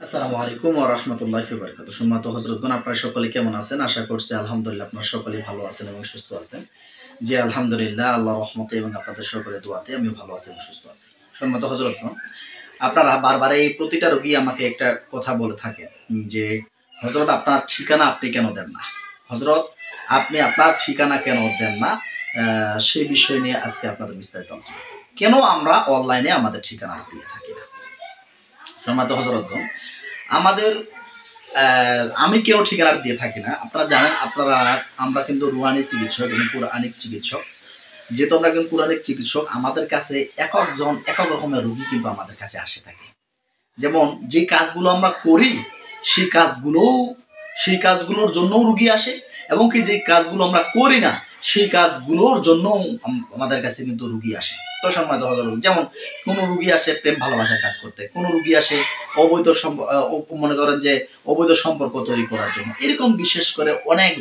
আসসালামু আলাইকুম ওয়া রাহমাতুল্লাহি ওয়া বারাকাতুহু। সম্মানিত হযরতগণ, আপনারা সকলে কেমন আছেন? আশা করছি আলহামদুলিল্লাহ আপনারা সকলেই ভালো আছেন এবং সুস্থ আছেন। জি আলহামদুলিল্লাহ, আল্লাহর রহমতে এবং আপনাদের সকলের দোয়াতে আমিও ভালো আছি এবং সুস্থ আছি। সম্মানিত হযরতগণ, আপনারা বারবার এই প্রতিটা রোগী আমাকে একটা কথা বলে থাকে যে, হযরত আপনার ঠিকানা আপনি কেন দেন না? হযরত আপনি আপনার ঠিকানা কেন দেন না? সেই বিষয় নিয়ে আজকে আপনাদের বিস্তারিত আলোচনা করব। কেন আমরা অনলাইনে আমাদের ঠিকানা দিয়ে থাকি না? সম্মানিত হযরতগণ, আমাদের আমি কেন ঠিকানা দিয়ে থাকি না? আপনারা জানেন, আমরা কিন্তু রুহানি চিকিৎসক এবং কোরআনিক চিকিৎসক। যেহেতু আমরা কিন্তু কোরআনিক চিকিৎসক, আমাদের কাছে এককজন একক রকমের রোগী কিন্তু আমাদের কাছে আসে থাকে। যেমন যে কাজগুলো আমরা করি সেই কাজগুলোর জন্যও রুগী আসে, এবং কি যে কাজগুলো আমরা করি না সেই কাজগুলোর জন্য আমাদের কাছে কিন্তু রুগী আসে। তো সম্মানিত হযরত, যেমন কোনো রুগী আসে প্রেম ভালোবাসার কাজ করতে, কোনো রুগী আসে অবৈধ মনে করেন যে অবৈধ সম্পর্ক তৈরি করার জন্য। এরকম বিশেষ করে অনেক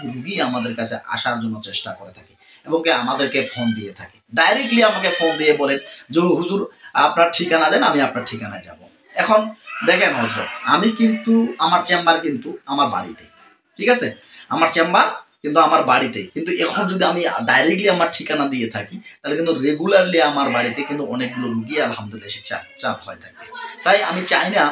রুগী আমাদের কাছে আসার জন্য চেষ্টা করে থাকে এবং আমাদেরকে ফোন দিয়ে থাকে। ডাইরেক্টলি আমাকে ফোন দিয়ে বলে যে, হুজুর আপনার ঠিকানা দেন, আমি আপনার ঠিকানায় যাব। এখন দেখেন হযরত, আমি কিন্তু আমার চেম্বার কিন্তু আমার বাড়িতে, ঠিক আছে? আমার চেম্বার কিন্তু আমার বাড়িতে, কিন্তু এখন যদি আমি ডাইরেক্টলি আমার ঠিকানা দিয়ে থাকি, তাহলে কিন্তু রেগুলারলি আমার বাড়িতে কিন্তু অনেকগুলো রুগী আলহামদুলিল্লাহ এসে চাপ হয়ে থাকে। তাই আমি চাই না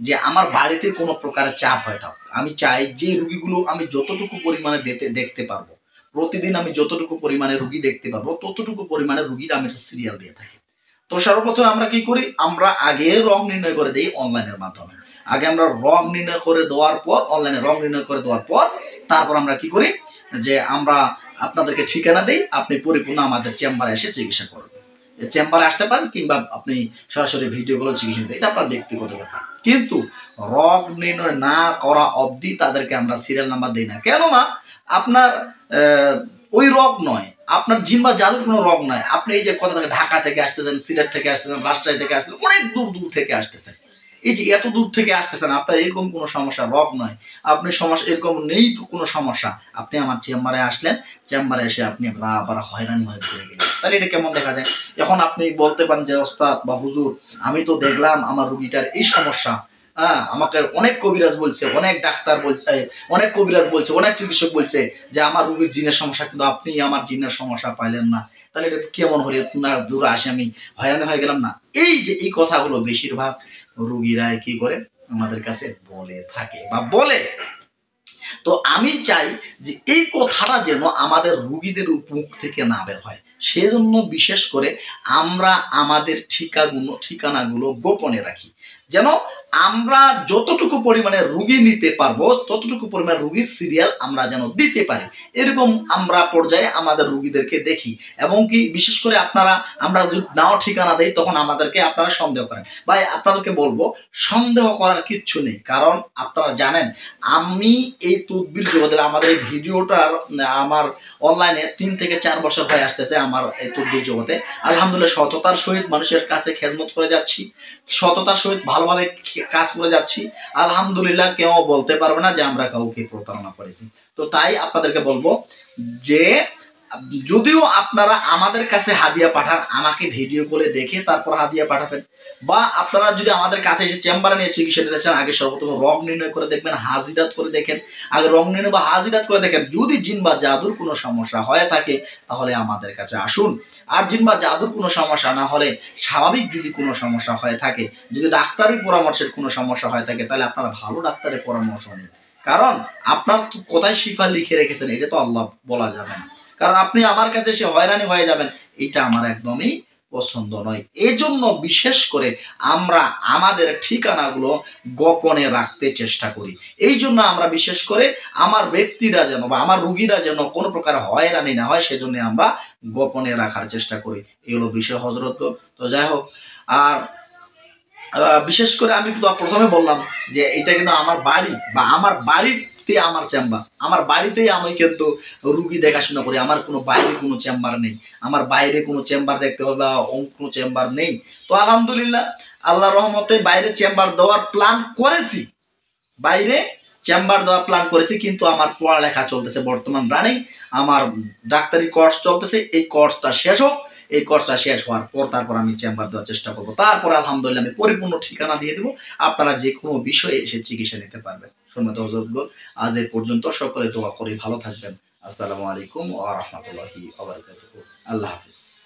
যে আমার বাড়িতে কোনো প্রকারের চাপ হয়ে থাক। আমি চাই যে রুগীগুলো আমি যতটুকু পরিমাণে দেখতে পারবো, প্রতিদিন আমি যতটুকু পরিমাণে রুগী দেখতে পারবো, ততটুকু পরিমাণে রুগীর আমি সিরিয়াল দিয়ে থাকি। তো সর্বপ্রথম আমরা কি করি? আমরা আগে রং নির্ণয় করে দিই অনলাইনের মাধ্যমে। আগে আমরা রং নির্ণয় করে দেওয়ার পর, অনলাইনে রং নির্ণয় করে দেওয়ার পর তারপর আমরা কি করি যে আমরা আপনাদেরকে ঠিকানা দেই, আপনি পরিপূর্ণ আমাদের চেম্বারে এসে চিকিৎসা করবেন। চেম্বারে আসতে পারেন কিংবা আপনি সরাসরি ভিডিও কলে চিকিৎসা নিতে, এটা আপনার ব্যক্তিগত ব্যাপার। কিন্তু রং নির্ণয় না করা অবধি তাদেরকে আমরা সিরিয়াল নাম্বার দিই না। কেননা আপনার ওই রোগ নয়, আপনার জিন বা জাদুর কোনো রোগ নয়। আপনি এই যে কথা থেকে ঢাকা থেকে আসতেছেন, সিলেট থেকে আসতেছেন, রাজশাহী থেকে আসতেছেন, অনেক দূর থেকে আসতেছেন। এই যে এত দূর থেকে আসতেছেন, আপনার এরকম কোনো সমস্যা রোগ নয়, আপনি সমস্যা এরকম নেই কোনো সমস্যা, আপনি আমার চেম্বারে আসলেন, চেম্বারে এসে আপনি আবার হয়রানি হয়ে পড়ে গেলেন, তাহলে এটা কেমন দেখা যায়? এখন আপনি বলতে পারেন যে, ওস্তাদ বা হুজুর, আমি তো দেখলাম আমার রুগীটার এই সমস্যা, আমাকে অনেক কবিরাজ বলছে, অনেক ডাক্তার বলছে, অনেক কবিরাজ বলছে, অনেক চিকিৎসক বলছে যে আমার রুগীর জিনের সমস্যা, কিন্তু আপনি আমার জিনের সমস্যা পাইলেন না, তাহলে এটা কেমন হলে না দূরে আসে আমি হয়রানি হয়ে গেলাম না? এই যে এই কথাগুলো বেশিরভাগ রুগীরাই কি করে আমাদের কাছে বলে থাকে বা বলে। তো আমি চাই যে এই কথাটা যেন আমাদের রুগীদের মুখ থেকে না বের হয়, সেজন্য বিশেষ করে আমরা আমাদের ঠিকানাগুলো গোপনে রাখি, যেন আমরা যতটুকু পরিমাণে রুগী নিতে পারবো ততটুকু পরিমাণে রুগীর সিরিয়াল আমরা যেন দিতে পারি। এরকম আমরা পর্যায়ে আমাদের রুগীদেরকে দেখি, এবং কি বিশেষ করে আমরা যদি নাও ঠিকানা দেই, তখন আমাদেরকে আপনারা সন্দেহ করেন। ভাই, আপনাদেরকে বলবো, সন্দেহ করার কিচ্ছু নেই। কারণ আপনারা জানেন, আমি এই তদবির জগতে, আমাদের এই ভিডিওটার আমার অনলাইনে 3 থেকে 4 বছর হয়ে আসতেছে। আমার এই তদবির জগতে আলহামদুলিল্লাহ সততার সহিত মানুষের কাছে খেদমত করে যাচ্ছি, সততার সহিত ভালোভাবে কাজ করে যাচ্ছি। আলহামদুলিল্লাহ কেউ বলতে পারবে না যে আমরা কাউকে প্রতারণা করেছি। তো তাই আপনাদেরকে বলবো যে, যদিও আপনারা আমাদের কাছে হাদিয়া পাঠান, আমাকে ভিডিও কলে দেখে তারপর হাদিয়া পাঠাবেন, বা আপনারা যদি আমাদের কাছে এসে চেম্বারে নিয়ে চিকিৎসা নিতে চান, আগে সর্বপ্রথম রং নির্ণয় করে দেখবেন, হাজিরাত করে দেখেন। আগে রং নির্ণয় বা হাজিরাত করে দেখেন, যদি জিন বা জাদুর কোনো সমস্যা হয়ে থাকে তাহলে আমাদের কাছে আসুন। আর জিন বা জাদুর কোনো সমস্যা না হলে, স্বাভাবিক যদি কোনো সমস্যা হয়ে থাকে, যদি ডাক্তারি পরামর্শের কোনো সমস্যা হয়ে থাকে, তাহলে আপনারা ভালো ডাক্তারের পরামর্শ নিন। কারণ আপনার কোথায় শিফা লিখে রেখেছেন এটা তো আল্লাহ বলা যাবে না। কারণ আপনি আমার কাছে এসে হয়রানি হয়ে যাবেন, এটা আমার একদমই পছন্দ নয়। এজন্য বিশেষ করে আমরা আমাদের ঠিকানাগুলো গোপনে রাখতে চেষ্টা করি। এই জন্য আমরা বিশেষ করে আমার ব্যক্তিরা যেন বা আমার রুগীরা যেন কোনো প্রকার হয়রানি না হয়, সেজন্য আমরা গোপনে রাখার চেষ্টা করি। এগুলো বিষয় হযরত। তো যাই হোক, আর বিশেষ করে আমি তো প্রথমে বললাম যে এটা কিন্তু আমার বাড়ি বা আমার বাড়িতে আমার চেম্বার, আমার বাড়িতেই আমি কিন্তু রুগী দেখাশোনা করি। আমার কোনো বাইরে কোনো চেম্বার নেই, আমার বাইরে কোনো চেম্বার দেখতে হবে বা কোনো চেম্বার নেই। তো আলহামদুলিল্লাহ, আল্লাহর রহমতে বাইরে চেম্বার দেওয়ার প্ল্যান করেছি, বাইরে চেম্বার দেওয়ার প্ল্যান করেছি, কিন্তু আমার পড়ালেখা চলতেছে বর্তমান রানিং, আমার ডাক্তারি কোর্স চলতেছে। এই কোর্সটা শেষ হোক, এই কোর্সটা শেষ হওয়ার পর তারপর আমি চেম্বার দেওয়ার চেষ্টা করবো। তারপর আলহামদুলিল্লাহ আমি পরিপূর্ণ ঠিকানা দিয়ে দেবো, আপনারা যে কোনো বিষয়ে এসে চিকিৎসা নিতে পারবেন। সম্মানিত হযরতগণ, আজ এ পর্যন্ত, সকলে দোয়া করি ভালো থাকবেন। আসসালামু আলাইকুম ওয়া রাহমাতুল্লাহি ওয়া বারাকাতুহু। আল্লাহ হাফেজ।